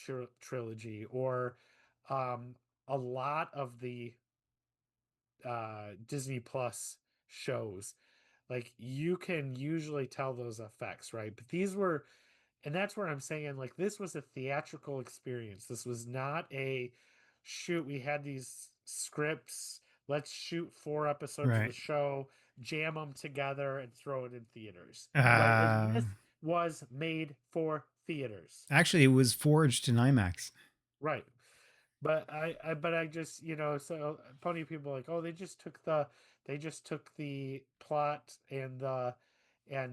trilogy or um a lot of the Disney Plus shows, like you can usually tell those effects, right? But these were, and that's where I'm saying like this was a theatrical experience. This was not a shoot. We had these scripts. Let's shoot 4 episodes of the
Right.
show, jam them together, and throw it in theaters. Right? Like
uh
this was made for theaters.
Actually, it was forged in IMAX.
Right. But I just so plenty of people are like, oh, they just took the plot and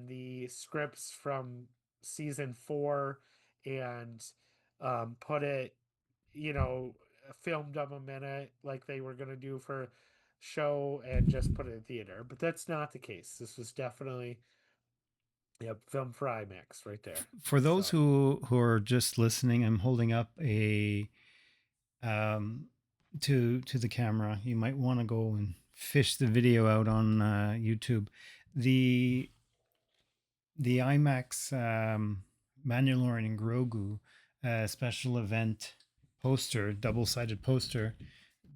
the scripts from season 4 and put it filmed them a minute like they were going to do for show and just put it in theater. But that's not the case. This was definitely, film for IMAX right there.
For those
So,
who are just listening, I'm holding up a to the camera. You might want to go and fish the video out on YouTube. The IMAX Mandalorian Grogu special event poster, double-sided poster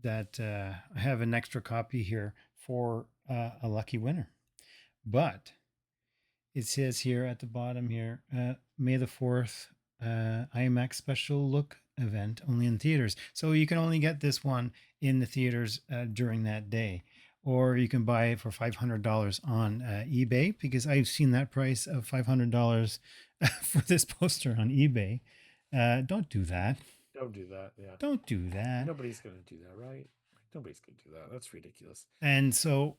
that I have an extra copy here for a lucky winner. But it says here at the bottom here, May the 4th IMAX special look event only in theaters. So you can only get this one in the theaters during that day. Or you can buy it for $500 on eBay, because I've seen that price of $500 for this poster on eBay. Don't do that.
don't do that. Yeah.
Don't do that.
Nobody's going to do that, right? Nobody's going to do that. That's ridiculous.
And so,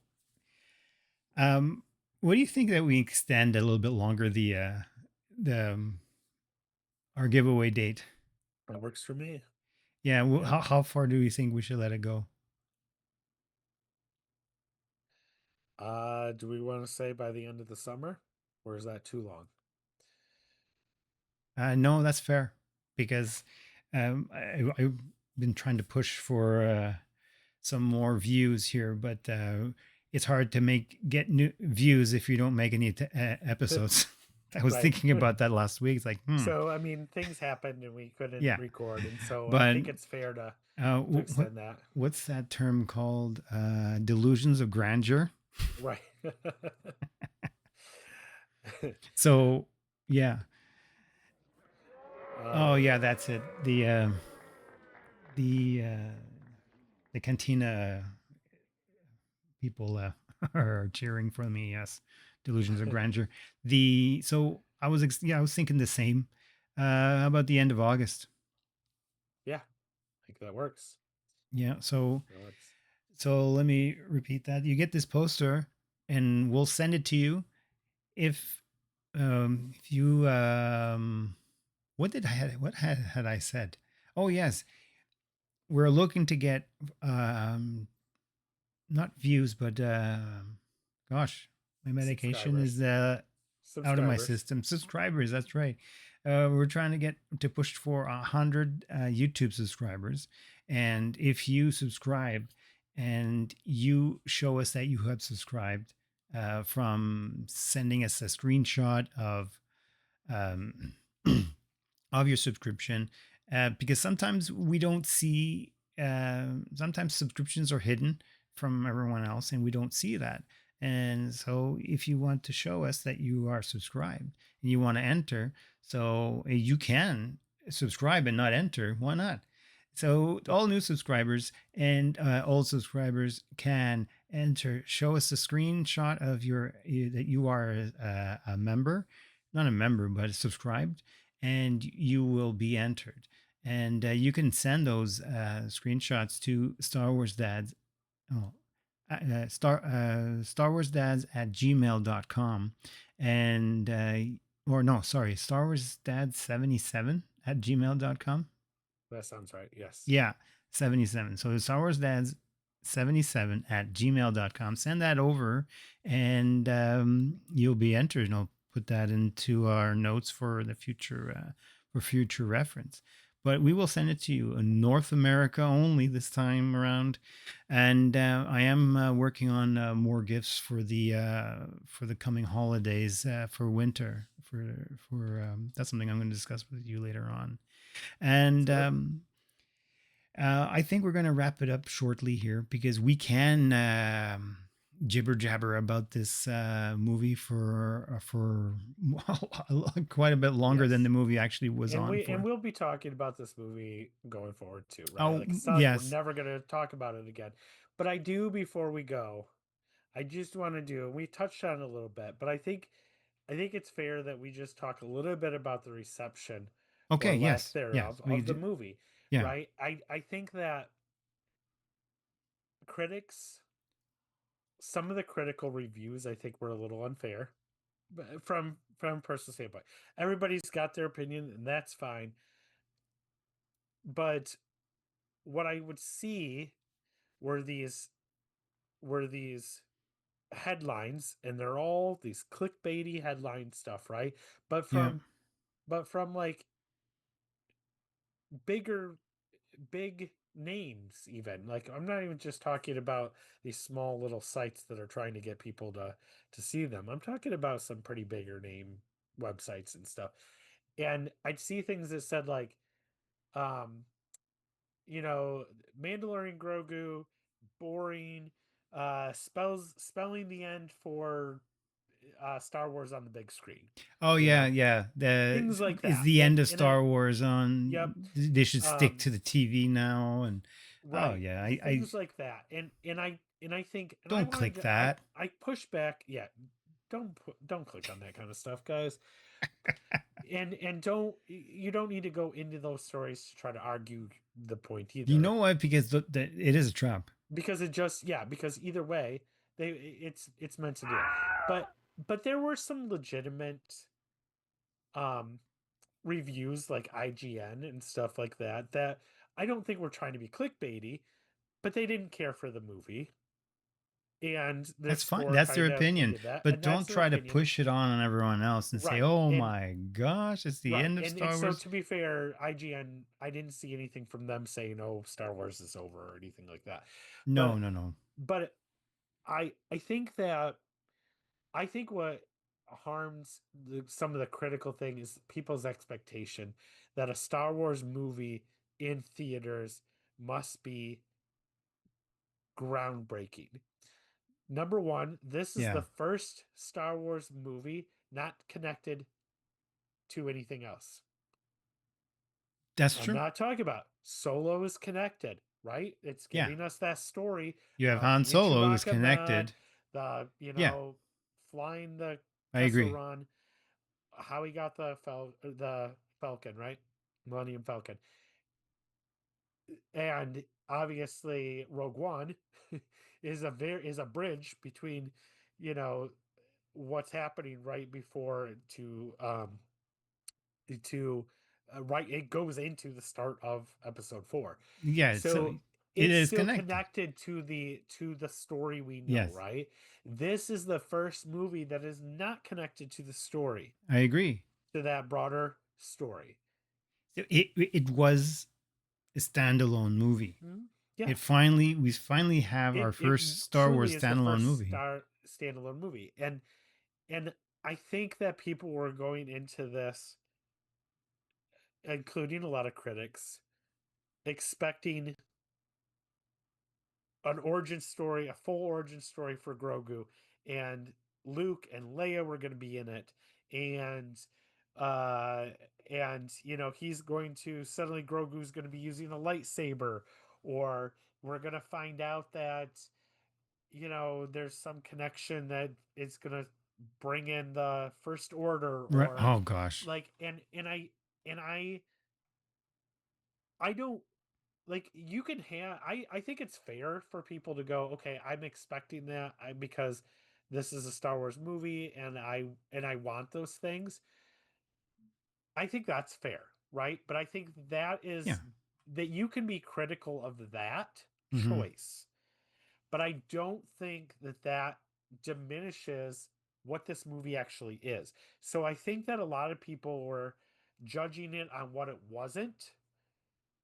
what do you think that we extend a little bit longer the our giveaway date?
That works for me.
Yeah.
Yeah.
How far do you think we should let it go?
Do we want to say by the end of the summer, or is that too long?
No, that's fair, because I've been trying to push for some more views here, but it's hard to get new views if you don't make any episodes. I was
Right.
thinking about that last week. It's like,
So, I mean, things happened and we couldn't
Yeah.
record. And so I
But
think it's fair to
what,
extend that.
what's that term called? Delusions of grandeur.
Right.
So, yeah. Oh, yeah, that's it. The cantina people are cheering for me. Yes, delusions of grandeur. So I was I was thinking the same. How about the end of August?
Yeah, I think that works.
Yeah. So
That works.
so let me repeat that. You get this poster, and we'll send it to you. If you what had I said? Oh yes, we're looking to get not views, but gosh, my medication is out of my
Subscribers.
system. Subscribers, that's right. We're trying to get to push for 100 YouTube subscribers, and if you subscribe and you show us that you have subscribed, from sending us a screenshot um, of your subscription, because sometimes we don't see. Sometimes subscriptions are hidden from everyone else, and we don't see that. And so, if you want to show us that you are subscribed and you want to enter, so you can subscribe and not enter. Why not? So all new subscribers and old subscribers can enter. Show us a screenshot of that you are a member, not a member, but subscribed, and you will be entered. And you can send those screenshots to Star Wars Dads. Star Wars Dads at gmail.com. And Star Wars Dads 77 at gmail.com.
That sounds right. Yes.
Yeah, 77. So Star Wars Dads 77 at gmail.com. Send that over, and you'll be entered. And I'll put that into our notes for the future reference. But we will send it to you in North America only this time around. And I am working on more gifts for the coming holidays, for winter. For that's something I'm going to discuss with you later on. And I think we're going to wrap it up shortly here, because we can jibber jabber about this movie for quite a bit longer than the movie actually was on for.
And we'll be talking about this movie going forward too, right?
Oh,
Like, it's not
yes.
like we're never going to talk about it again. But I do, before we go, I just want to do, we touched on it a little bit, but I think it's fair that we just talk a little bit about the reception
Okay,
or
yes.
lack thereof
Yes, we
of the
do.
movie,
Yeah.
right? I think that some of the critical reviews, I think, were a little unfair, but from personal standpoint. Everybody's got their opinion, and that's fine. But what I would see were these headlines, and they're all these clickbaity headline stuff, right? But
Yeah.
from like bigger big names, even. Like, I'm not even just talking about these small little sites that are trying to get people to see them. I'm talking about some pretty bigger name websites and stuff. And I'd see things that said like, um you know, Mandalorian Grogu, boring, spelling the end for Star Wars on the big screen,
Oh
you
yeah,
know,
yeah.
things like
Is
that.
the end of
And I,
Star Wars
yep,
on? They should stick
um,
to the TV now. And oh
right,
yeah, I
things like that. And I think, and I
don't
wanted
click
to,
that.
I push back. Yeah, don't click on that kind of stuff, guys. And don't, you don't need to go into those stories to try to argue the point
You
either,
know what? Because it is a trap.
because it just, yeah, because either way it's meant to do it. But there were some legitimate um reviews like IGN and stuff like that that I don't think were trying to be clickbaity, but they didn't care for the movie, and their
That's fine.
score
That's their
kind of
opinion.
did that,
But
and that's
don't
their
try to
opinion.
push it on everyone else and say,
Right.
"Oh my gosh, it's the end of
And
Star
so,
Wars."
to be fair, IGN, I didn't see anything from them saying, "Oh, Star Wars is over" or anything like that.
No,
But
no, no.
but I think that, I think what harms some of the critical thing is people's expectation that a Star Wars movie in theaters must be groundbreaking. Number one, this is
Yeah,
the first Star Wars movie not connected to anything else.
that's
I'm
true.
not talking about Solo is connected, right? It's
Yeah,
giving us that story
you have
of
Han
he and
Solo who's
Chewbacca met,
connected.
the,
Yeah,
flying the
I
Kessel
agree.
Run, how he got the Falcon, right? Millennium Falcon. And obviously Rogue One is a bridge between, you know, what's happening right before to right, it goes into the start of episode 4.
Yeah, so
So
it
it's
is
still
connected.
connected to the story we know,
Yes,
right? This is the first movie that is not connected to the story,
I agree.
to that broader story.
It was a standalone movie.
Mhm. Yeah,
We finally have our
it
first Star
truly
Wars
is the
standalone
first
movie.
standalone movie. And I think that people were going into this, including a lot of critics, expecting an origin story, a full origin story for Grogu, and Luke and Leia were going to be in it, and uh he's going to, suddenly Grogu's going to be using a lightsaber, or we're going to find out that there's some connection that it's going to bring in the First Order,
Right?
or
Oh gosh.
like, and I don't, like, you can have, I think it's fair for people to go, okay, I'm expecting that, because this is a Star Wars movie, and I want those things. I think that's fair, right? But I think that
Yeah.
is, that you can be critical of that
Hmm.
choice, but I don't think that diminishes what this movie actually is. So I think that a lot of people were judging it on what it wasn't,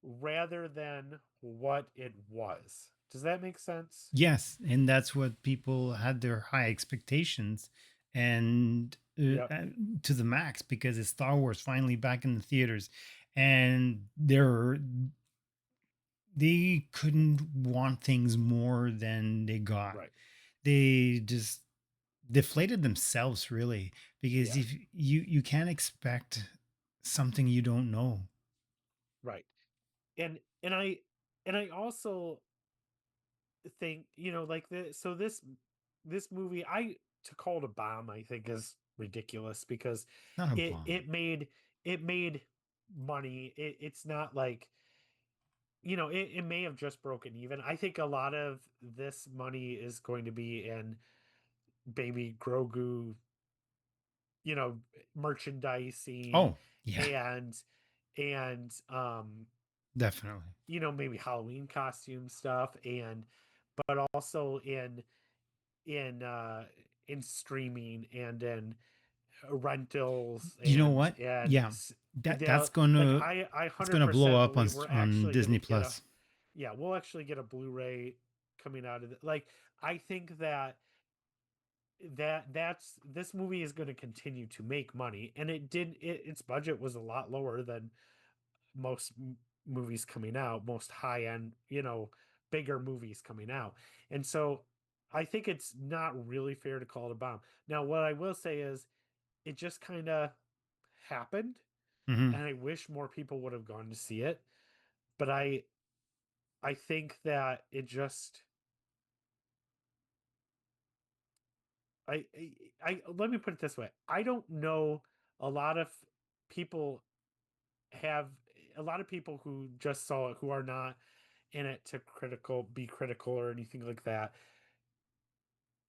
rather than what it was. Does that make sense?
Yes, and that's what people had their high expectations, and
Yep.
to the max, because it's Star Wars finally back in the theaters, and they couldn't want things more than they got.
Right.
They just deflated themselves, really, because
Yeah.
if you can't expect something you don't know.
Right. And I also think, like, this movie, to call it a bomb, I think, is ridiculous, because
It's not a
it
bomb.
it made it made money. It's not like, it may have just broken even. I think a lot of this money is going to be in baby Grogu, you know, merchandising,
Oh yeah,
and and
Definitely.
maybe Halloween costume stuff, and but also in uh in streaming and in rentals
You know what?
and
Yeah. That's
they'll like
gonna
I
it's gonna blow
100%
up
believe we're
on
actually going to
Disney
get a
Plus.
yeah, we'll actually get a Blu-ray coming out of it. Like I think that's this movie is going to continue to make money, and its budget was a lot lower than most movies coming out, most high end, bigger movies coming out. And so I think it's not really fair to call it a bomb. Now, what I will say is it just kind of happened,
Hmm.
and I wish more people would have gone to see it. But I think that it just I let me put it this way. I don't know a lot of people have a lot of people who just saw it who are not in it to be critical or anything like that.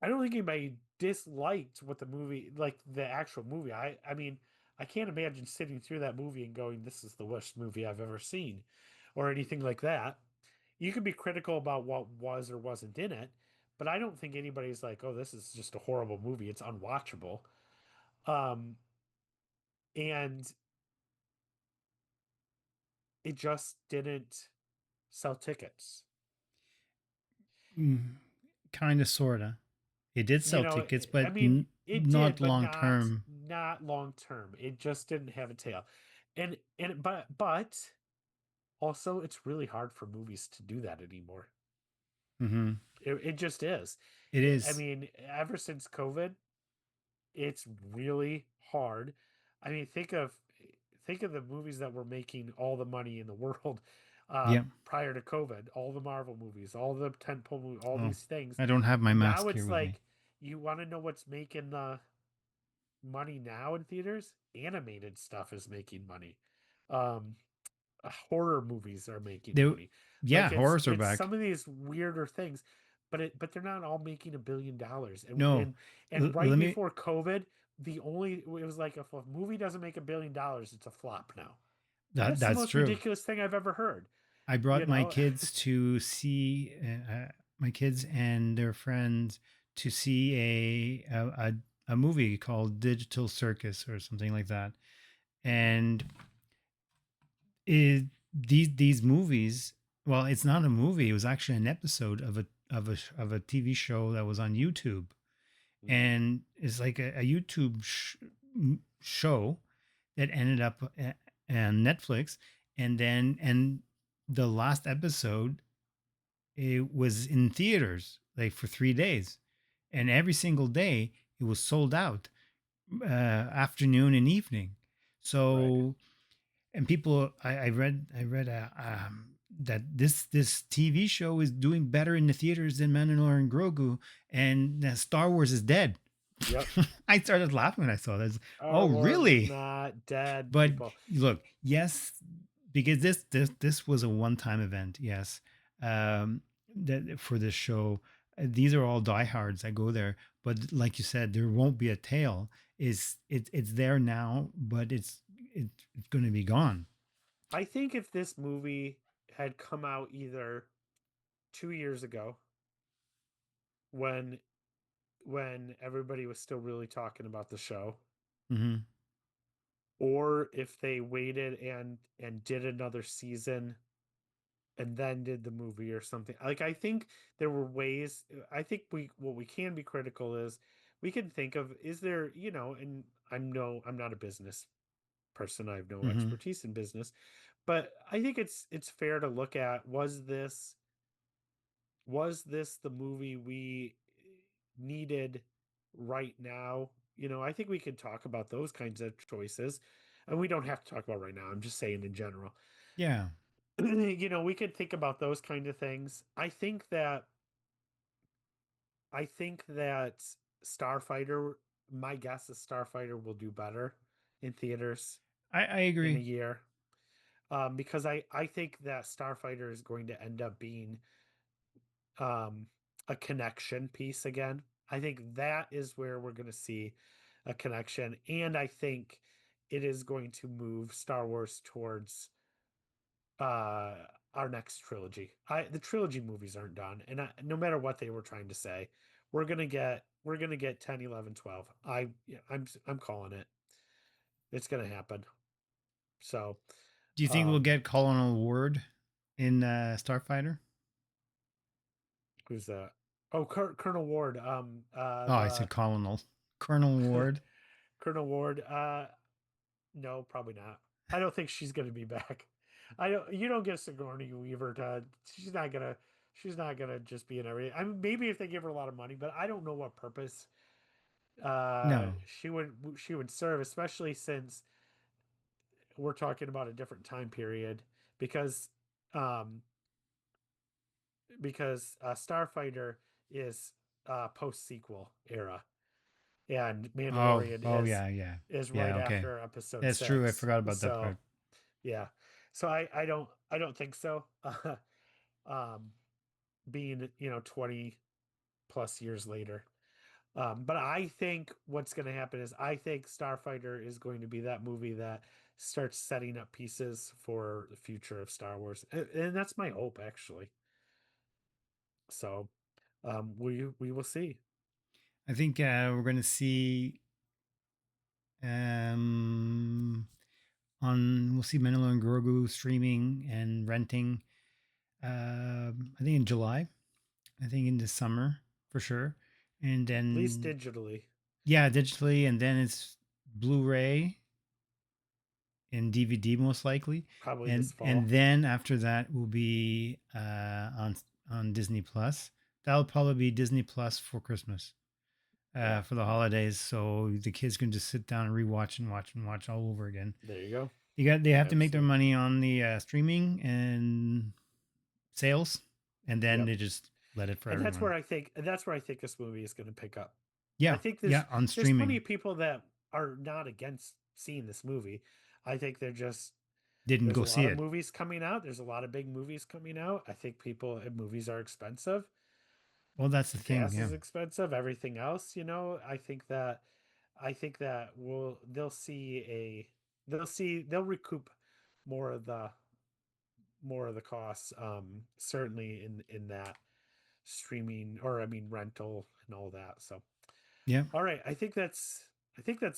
I don't think anybody disliked what the movie, like the actual movie. I mean, I can't imagine sitting through that movie and going, "This is the worst movie I've ever seen," or anything like that. You can be critical about what was or wasn't in it, but I don't think anybody's like, "Oh, this is just a horrible movie. It's unwatchable." Um, and it just didn't sell tickets.
Mm, kind of, sorta. It did sell tickets,
I
but
mean, it did,
not
but
long term.
not long term. It just didn't have a tail. But also it's really hard for movies to do that anymore.
Hmm.
It just is.
It
I
is.
mean, ever since COVID, it's really hard. I mean, think of the movies that were making all the money in the world
Yeah.
prior to COVID, all the Marvel movies, all the tentpole movies, all
Oh,
these things.
I don't have my
Now
mask here
it's
with me.
like you want to know what's making the money now in theaters. Animated stuff is making money. um Horror movies are making
They,
money.
yeah,
Like
horrors are
it's
back.
some of these weirder things, but they're not all making $1 billion. and
No,
and and right
let me.
before COVID, it was like if a movie doesn't make $1 billion, it's a flop now. That's the
That's
most
true.
ridiculous thing I've ever heard.
I
you
brought my
know
kids to see my kids and their friends to see a movie called Digital Circus or something like that. And these movies, well, it's not a movie. It was actually an episode of a TV show that was on YouTube,
Mhm.
and it's like a YouTube show that ended up on Netflix, and the last episode, it was in theaters like for 3 days, and every single day it was sold out, afternoon and evening.
Right.
So, and people, I read that this TV show is doing better in the theaters than Mandalorian Grogu, and that Star Wars is dead.
Yep.
I started laughing when I saw this.
Star
Oh,
Wars is
really?
not dead,
But
people.
look, yes, because this was a one-time event. Yes, that for this show, these are all diehards that go there. But like you said, there won't be a tail. It's there now, but it's going to be gone.
I think if this movie had come out either 2 years ago, when everybody was still really talking about the show,
Hmm.
or if they waited and did another season and then did the movie or something. Like I think there were ways. I think we what we can be critical is we can think of, is there, and I'm not a business person. I have no
Hmm.
expertise in business, but I think it's fair to look at, was this the movie we needed right now? I think we could talk about those kinds of choices, and we don't have to talk about right now. I'm just saying in general.
Yeah,
We could think about those kind of things. I think that Starfighter, my guess is Starfighter will do better in theaters
I
in a
agree.
year. Because I think that Starfighter is going to end up being um, a connection piece again. I think that is where we're going to see a connection, and I think it is going to move Star Wars towards our next trilogy. The trilogy movies aren't done, and no matter what they were trying to say, we're gonna get 10, 11, 12. I'm calling it. It's gonna happen. So,
Do you think we'll get Colonel Ward in Starfighter?
who's that? Oh, Colonel Ward.
I said Colonel. Colonel Ward.
Colonel Ward. No, probably not. I don't think she's gonna be back. You don't get Sigourney Weaver to. She's not gonna. She's not gonna just be in everything. I mean, maybe if they give her a lot of money, but I don't know what purpose
No.
she would serve, especially since we're talking about a different time period. Um Starfighter is post sequel era, and Mandalorian
Oh yeah, yeah.
is
Yeah,
right
okay.
after episode
That's
6.
true. I forgot about that
So
part.
yeah, so I don't think so. um Being 20 plus years later. But I think what's going to happen is I think Starfighter is going to be that movie that starts setting up pieces for the future of Star Wars, and that's my hope actually. So, we will see.
I think we're going to see we'll see Mandalorian Grogu streaming and renting. I think in July. I think in the summer for sure, and
At least
then
digitally,
digitally, and then it's Blu-ray and DVD most likely,
probably
and
this fall.
then after that will be on Disney Plus. That'll probably be Disney Plus for Christmas, for the holidays, so the kids can just sit down and rewatch and watch all over again.
There you go.
They have to make their
Absolutely.
money on the streaming and sales, and then
Yep.
they just let it for
And
everyone.
that's where I think this movie is going to pick up.
Yeah,
I think
on
there's
streaming.
plenty of people that are not against seeing this movie. I think they're just
Didn't
there's
go
a
see
lot of
it.
movies coming out. There's a lot of big movies coming out. I think movies are expensive.
Well, that's the thing.
Gas
Yeah.
is expensive. Everything else, I think that they'll recoup more of the costs. Certainly in that streaming, or I mean rental and all that. So
Yeah.
all right, I think that's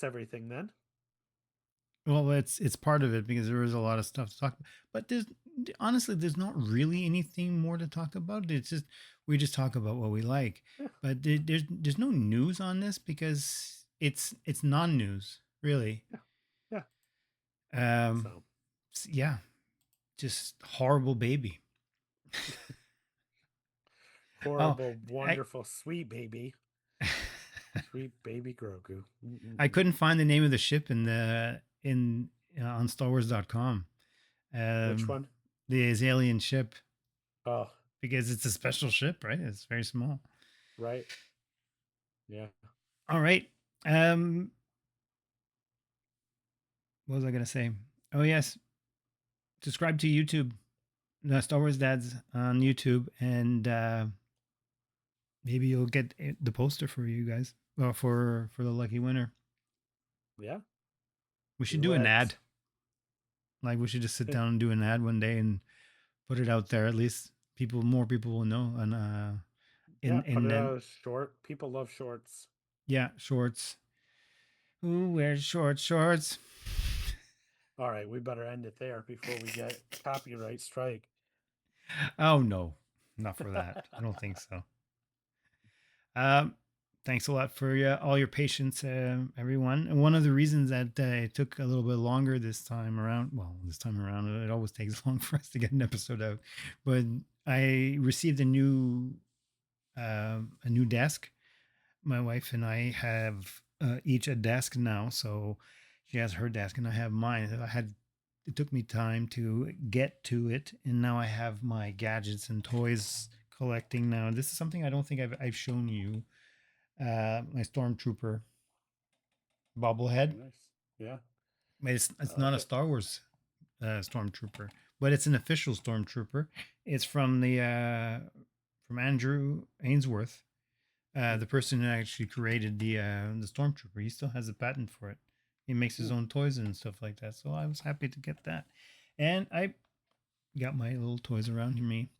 everything then.
Well, it's part of it because there is a lot of stuff to talk about. But honestly, there's not really anything more to talk about. It's just we just talk about what we like.
Yeah.
But there's no news on this because it's non-news, really.
Yeah.
So yeah, just horrible baby.
Horrible, wonderful, sweet baby. Sweet baby Grogu.
I couldn't find the name of the ship on StarWars.com.
Which one?
The alien ship.
Oh,
because it's a special ship, right? It's very small.
Right. Yeah.
All right. What was I gonna say? Oh yes. Subscribe to YouTube, Star Wars Dads on YouTube, and maybe you'll get the poster for you guys. Well, for the lucky winner.
Yeah.
We should do an ad. Like we should just sit down and do an ad one day and put it out there. At least more people will know. And
put it out short. People love shorts.
Yeah, shorts. Who wears shorts?
All right, we better end it there before we get copyright strike.
Oh no, not for that. I don't think so. Thanks a lot for all your patience, everyone. And one of the reasons that it took a little bit longer this time around, it always takes long for us to get an episode out. But I received a new desk. My wife and I have each a desk now, so she has her desk and I have mine. It took me time to get to it, and now I have my gadgets and toys collecting now. This is something I don't think I've shown you. My Stormtrooper bobblehead.
Nice. Yeah.
But it's not a Star Wars Stormtrooper, but it's an official Stormtrooper. It's from from Andrew Ainsworth, the person who actually created the Stormtrooper. He still has a patent for it. He makes his own toys and stuff like that. So I was happy to get that, and I got my little toys around me.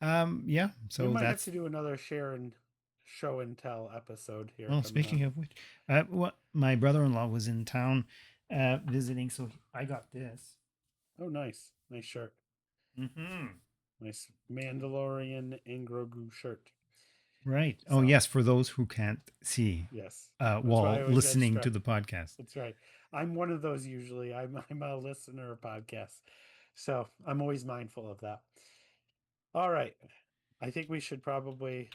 Yeah. So
we might
that's.
have to do another share and show and tell episode here.
Well, speaking of which, my brother-in-law was in town visiting, so I got this.
Oh, nice shirt.
Mm-hmm.
Nice Mandalorian and Grogu shirt.
Right.
So,
oh, yes. For those who can't see,
yes.
while listening to the podcast.
That's right. I'm one of those usually. I'm a listener of podcasts, so I'm always mindful of that. All right. I think we should probably.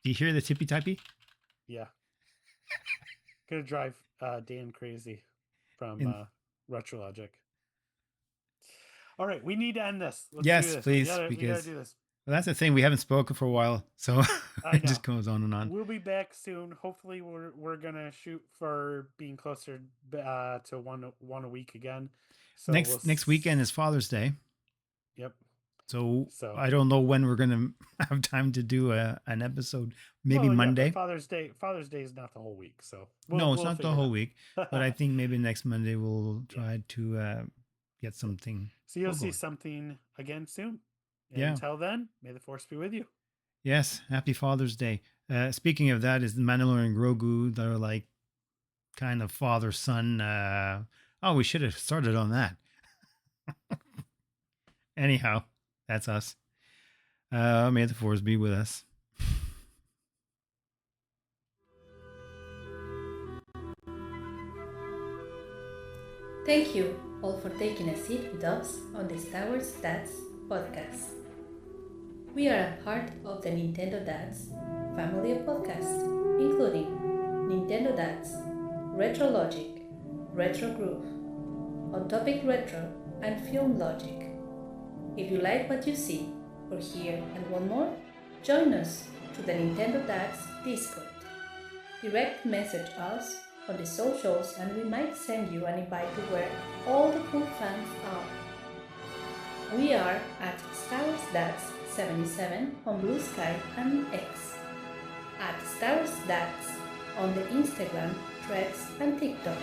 Do you hear the tippy tappy?
Yeah. Gonna drive Dan crazy from Retrologic. All right, we need to end this. Let's
yes,
do this.
Please,
we gotta do this.
Well, that's the thing. We haven't spoken for a while, so it just goes on and on.
We'll be back soon. Hopefully, we're gonna shoot for being closer to one a week again. So
next weekend is Father's Day.
Yep.
So I don't know when we're gonna have time to do an episode. Maybe Monday.
Yeah, Father's Day is not the whole week. So
no, it's not the whole week. But I think maybe next Monday we'll try to get something.
So you'll see something again soon. And
yeah.
Until then, may the force be with you.
Yes. Happy Father's Day. Speaking of that, is the Mandalorian Grogu. They're like kind of father-son. We should have started on that. Anyhow, that's us. May the force be with us.
Thank you all for taking a seat with us on the Star Wars Dads podcast. We are a part of the Nintendo Dads family of podcasts, including Nintendo Dads, Retro Logic, Retro Groove, On Topic Retro, and Film Logic. If you like what you see or hear and want more, join us to the Nintendo Dads Discord. Direct message us on the socials and we might send you an invite to where all the cool fans are. We are at Star Wars Dads 77 on Blue Sky and X, at Star Wars Dads on the Instagram, Threads and TikTok.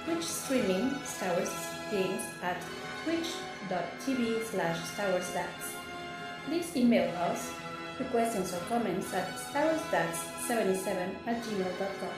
Twitch streaming Star Wars games at twitch.tv/Star Wars Dads. Please email us with questions or comments at starwarsdads77@gmail.com.